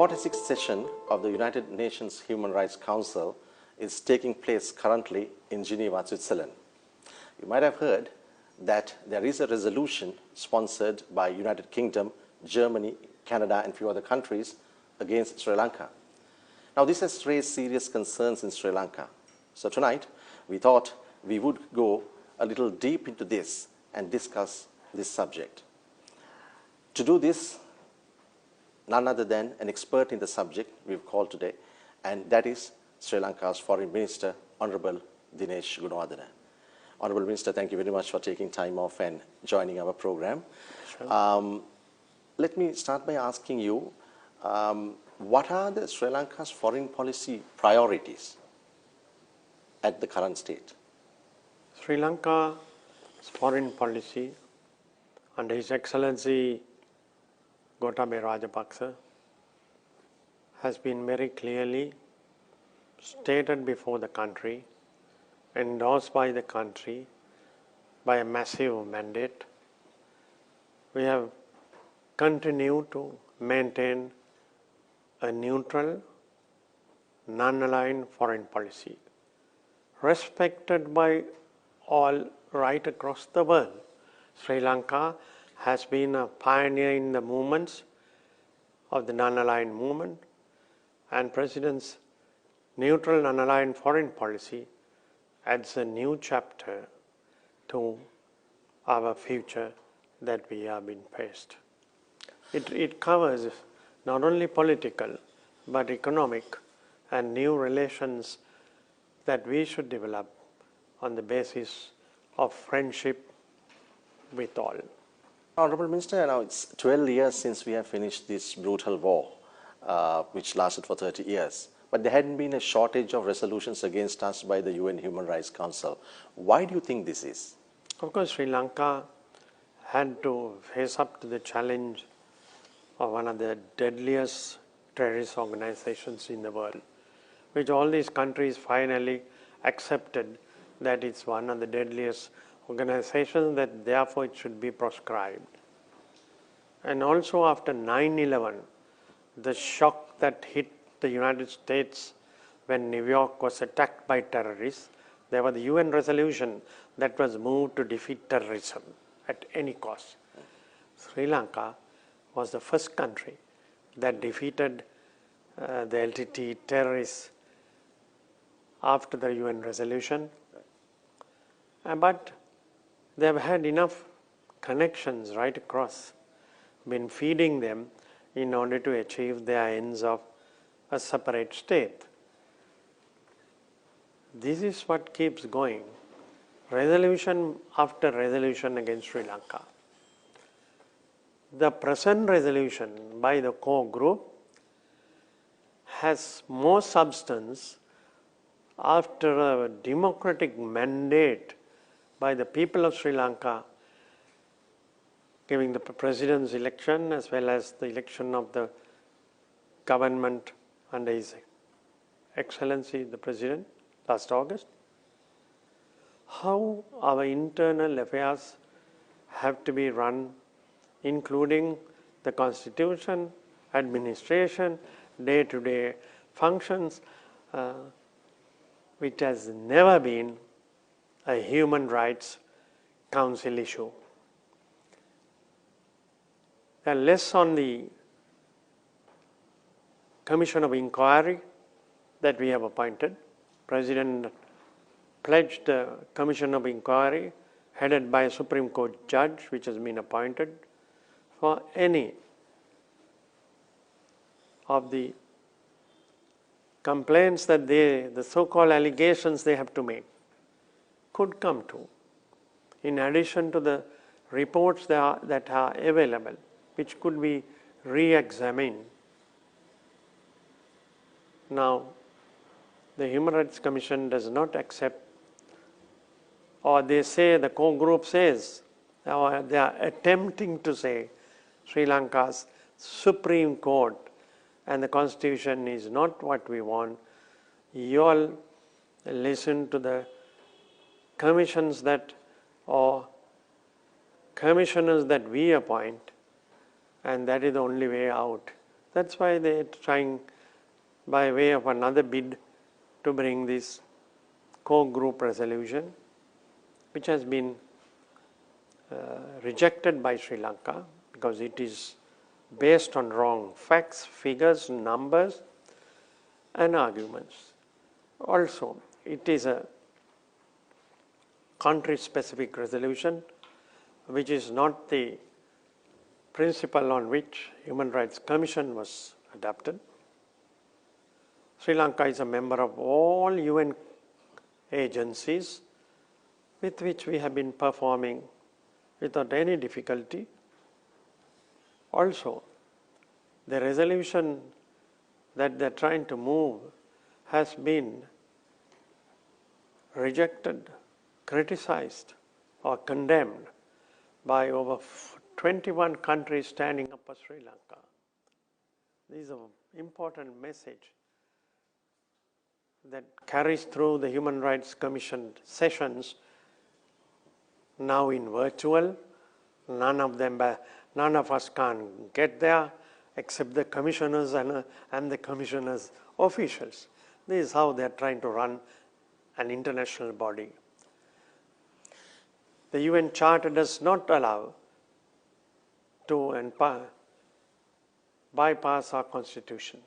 46th session of the United Nations Human Rights Council is taking place currently in Geneva, Switzerland. You might have heard that there is a resolution sponsored by United Kingdom, Germany, Canada, and a few other countries against Sri Lanka. Now, this has raised serious concerns in Sri Lanka. So tonight, we thought we would go a little deep into this and discuss this subject. To do this, none other than an expert in the subject we've called today, and that is Sri Lanka's Foreign Minister, Honorable Dinesh Gunawardena. Honorable Minister, thank you very much for taking time off and joining our program. Sure. Let me start by asking you, what are the Sri Lanka's foreign policy priorities at the current state? Sri Lanka's foreign policy under His Excellency Gotabaya Rajapaksa has been very clearly stated before the country, endorsed by the country by a massive mandate. We have continued to maintain a neutral, non-aligned foreign policy, respected by all right across the world. Sri Lanka has been a pioneer in the movements of the non-aligned movement, and President's neutral non-aligned foreign policy adds a new chapter to our future that we have been faced. It covers not only political but economic and new relations that we should develop on the basis of friendship with all. Honorable Minister, now it's 12 years since we have finished this brutal war, which lasted for 30 years. But there hadn't been a shortage of resolutions against us by the UN Human Rights Council. Why do you think this is? Of course, Sri Lanka had to face up to the challenge of one of the deadliest terrorist organizations in the world, which all these countries finally accepted that it's one of the deadliest organizations, that therefore it should be proscribed. And also after 9/11, the shock that hit the United States when New York was attacked by terrorists, there was the UN resolution that was moved to defeat terrorism at any cost. Sri Lanka was the first country that defeated the LTT terrorists after the UN resolution. But they have had enough connections right across, been feeding them in order to achieve their ends of a separate state. This is what keeps going, resolution after resolution against Sri Lanka. The present resolution by the core group has more substance after a democratic mandate by the people of Sri Lanka, giving the president's election as well as the election of the government under His Excellency the President last August. How our internal affairs have to be run, including the constitution, administration, day-to-day functions, which has never been a human rights council issue. And less on the commission of inquiry that we have appointed. President pledged a commission of inquiry headed by a Supreme Court judge, which has been appointed for any of the complaints that the so-called allegations they have to make could come to, in addition to the reports that are available, which could be re-examined. Now, the Human Rights Commission does not accept, or they say, the core group says, or they are attempting to say, Sri Lanka's Supreme Court and the Constitution is not what we want. You all listen to the commissions that, or commissioners that we appoint, and that is the only way out. That's why they're trying, by way of another bid, to bring this core group resolution, which has been rejected by Sri Lanka because it is based on wrong facts, figures, numbers, and arguments. Also, it is a country-specific resolution, which is not the principle on which Human Rights Commission was adopted. Sri Lanka is a member of all UN agencies with which we have been performing without any difficulty. Also, the resolution that they're trying to move has been rejected, criticized, or condemned by over 21 countries standing up for Sri Lanka. This is an important message that carries through the Human Rights Commission sessions, now in virtual. None of us can get there except the commissioners and the commissioners' officials. This is how they are trying to run an international body. The UN Charter does not allow to bypass our constitution.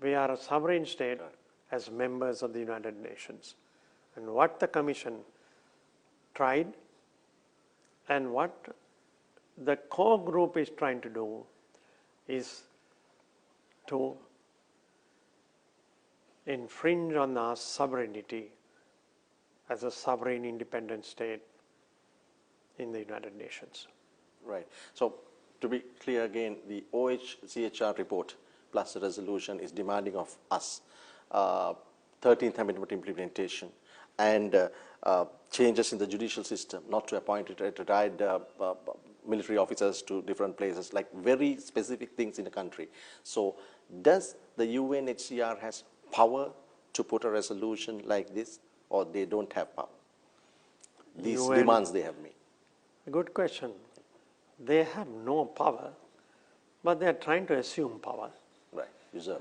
We are a sovereign state as members of the United Nations. And what the Commission tried and what the core group is trying to do is to infringe on our sovereignty as a sovereign independent state in the United Nations. Right. So to be clear again, the OHCHR report plus the resolution is demanding of us 13th Amendment implementation and changes in the judicial system, not to appoint retired military officers to different places, like very specific things in the country. So does the UNHCR has power to put a resolution like this, or they don't have power? These demands they have made. Good question. They have no power, but they are trying to assume power. Right.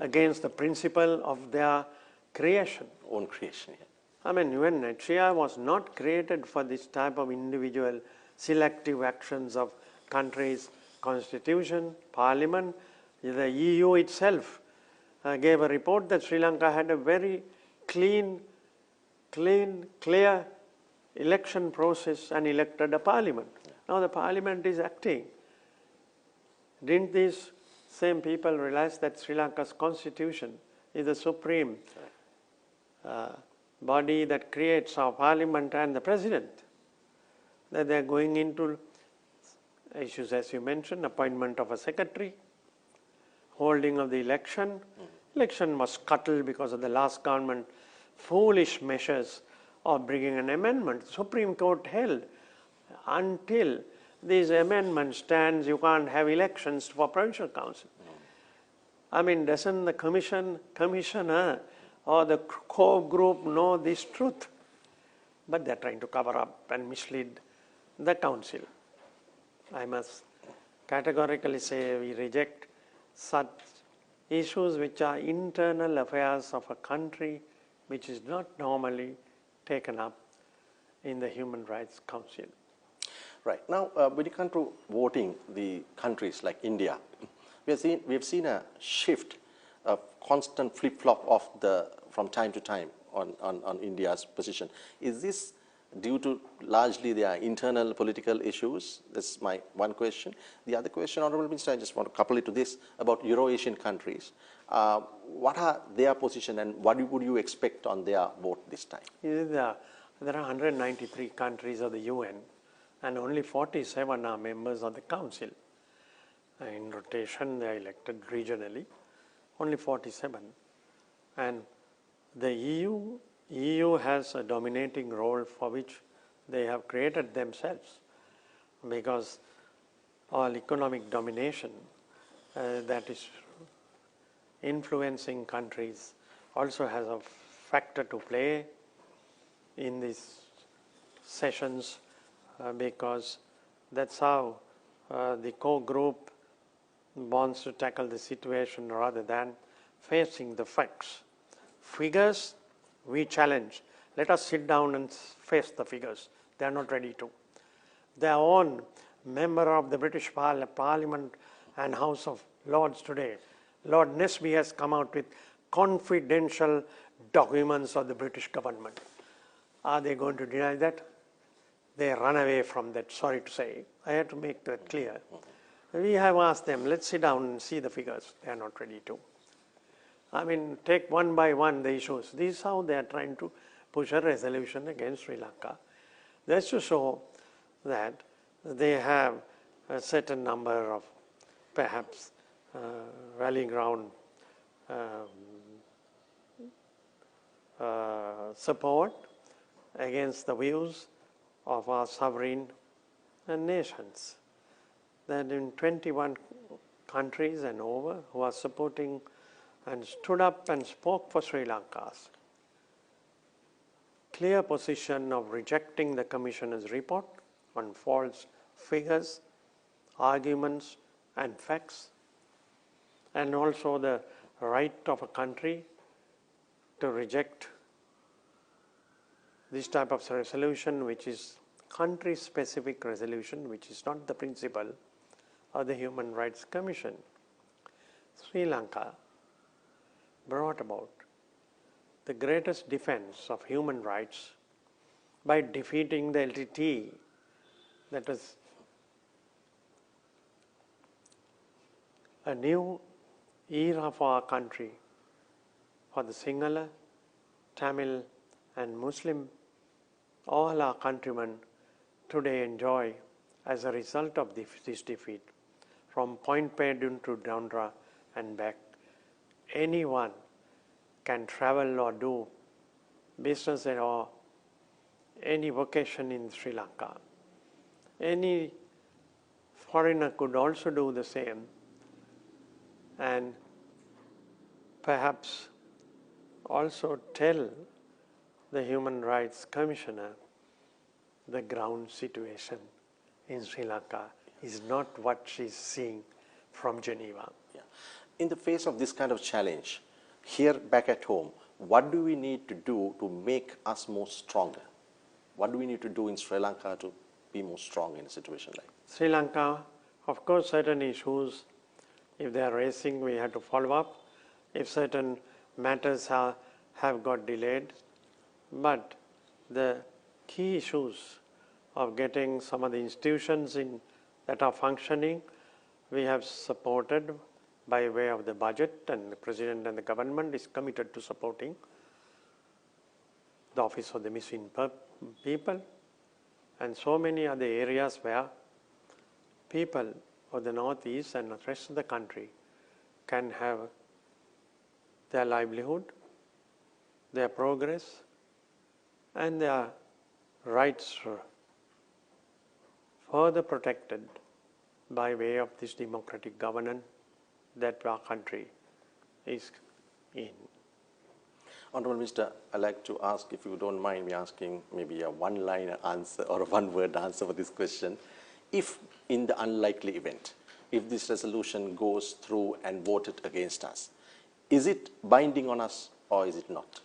Against the principle of their creation. Own creation, yeah. I mean, UNHCR was not created for this type of individual selective actions of countries' constitution, parliament. The EU itself gave a report that Sri Lanka had a very clear election process and elected a parliament. Yeah. Now the parliament is acting. Didn't these same people realize that Sri Lanka's constitution is the supreme body that creates our parliament and the president? That they're going into issues, as you mentioned, appointment of a secretary, holding of the election. Election was scuttled because of the last government foolish measures of bringing an amendment. The Supreme Court held until this amendment stands, you can't have elections for provincial council. I mean, doesn't the commissioner or the core group know this truth? But they're trying to cover up and mislead the council. I must categorically say we reject such issues which are internal affairs of a country which is not normally taken up in the Human Rights Council. Right. Now, when it comes to voting, the countries like India, we have seen a shift, a constant flip-flop of from time to time on India's position. Is this due to largely their internal political issues? That's my one question. The other question, Honourable Minister, I just want to couple it to this about Euro-Asian countries. What are their position and what would you expect on their vote this time? There are 193 countries of the UN and only 47 are members of the Council. In rotation, they are elected regionally, only 47. And the EU has a dominating role for which they have created themselves, because all economic domination that is influencing countries also has a factor to play in these sessions, because that's how the core group wants to tackle the situation rather than facing the facts. Figures, we challenge. Let us sit down and face the figures. They are not ready to. Their own member of the British Parliament and House of Lords today, Lord Nesby, has come out with confidential documents of the British government. Are they going to deny that? They run away from that, sorry to say. I have to make that clear. We have asked them, let's sit down and see the figures. They are not ready to. I mean, take one by one the issues. This is how they are trying to push a resolution against Sri Lanka. That's to show that they have a certain number of perhaps rallying ground support against the views of our sovereign nations. That in 21 countries and over who are supporting and stood up and spoke for Sri Lanka's clear position of rejecting the Commissioner's report on false figures, arguments and facts, and also the right of a country to reject this type of resolution, which is country-specific resolution, which is not the principle of the Human Rights Commission. Sri Lanka brought about the greatest defense of human rights by defeating the LTTE, that is a new era for our country, for the Sinhala, Tamil and Muslim, all our countrymen today enjoy as a result of this defeat. From Point Pedun to Dondra and back, anyone can travel or do business or any vocation in Sri Lanka. Any foreigner could also do the same, and perhaps also tell the Human Rights Commissioner the ground situation in Sri Lanka is not what she's seeing from Geneva. Yeah. In the face of this kind of challenge, here back at home, what do we need to do to make us more stronger? What do we need to do in Sri Lanka to be more strong in a situation like this? Sri Lanka, of course, certain issues, if they are raising, we have to follow up. If certain matters have got delayed, but the key issues of getting some of the institutions that are functioning, we have supported by way of the budget, and the President and the government is committed to supporting the Office of the Missing People and so many other areas where people of the Northeast and the rest of the country can have their livelihood, their progress and their rights further protected by way of this democratic governance that our country is in. Honourable Minister, I'd like to ask, if you don't mind me asking maybe a one-line answer or a one-word answer for this question. If in the unlikely event, if this resolution goes through and voted against us, is it binding on us or is it not?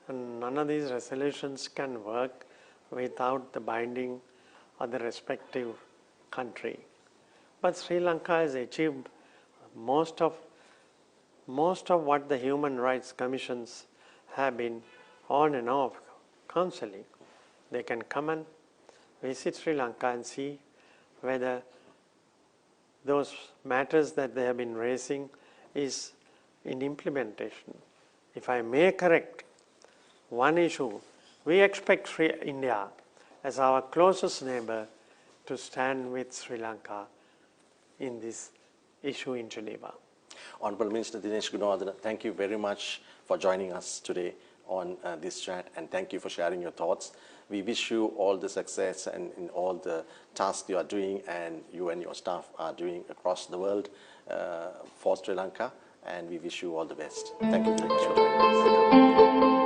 And none of these resolutions can work without the binding of the respective country. But Sri Lanka has achieved most of what the Human Rights Commissions have been on and off counseling. They can come and visit Sri Lanka and see whether those matters that they have been raising is in implementation. If I may correct one issue, we expect India as our closest neighbor to stand with Sri Lanka in this issue in Geneva. Honourable Minister Dinesh Gunawardena, thank you very much for joining us today on this chat, and thank you for sharing your thoughts. We wish you all the success and in all the tasks you are doing and you and your staff are doing across the world for Sri Lanka, and we wish you all the best. Thank you very much for joining us.